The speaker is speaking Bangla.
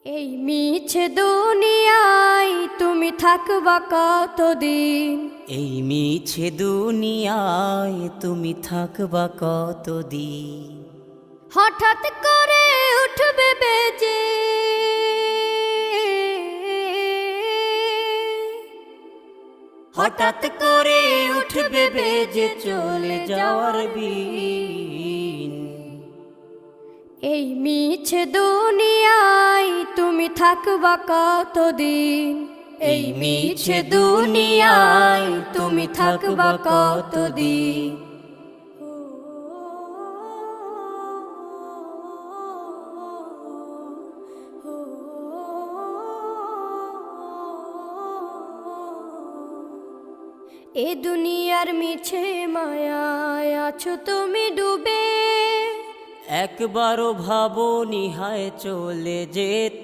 এই মিছে দুনিয়ায় তুমি থাকবা কতদিন? এই মিছে দুনিয়ায় তুমি থাকবা কতদিন? হঠাৎ করে উঠবে বেজে হঠাৎ করে উঠবে বেজে চলে যাওয়ার বিন। এই মিছে দুনিয়ায় তুমি থাকবা কতদিন? এই মিছে দুনিয়ায় তুমি থাকবা কতদিন? এ দুনিয়ার মিছে মায়ায় আছো তুমি ডুবে, একবারও ভাবো নিহায় চলে যেতে।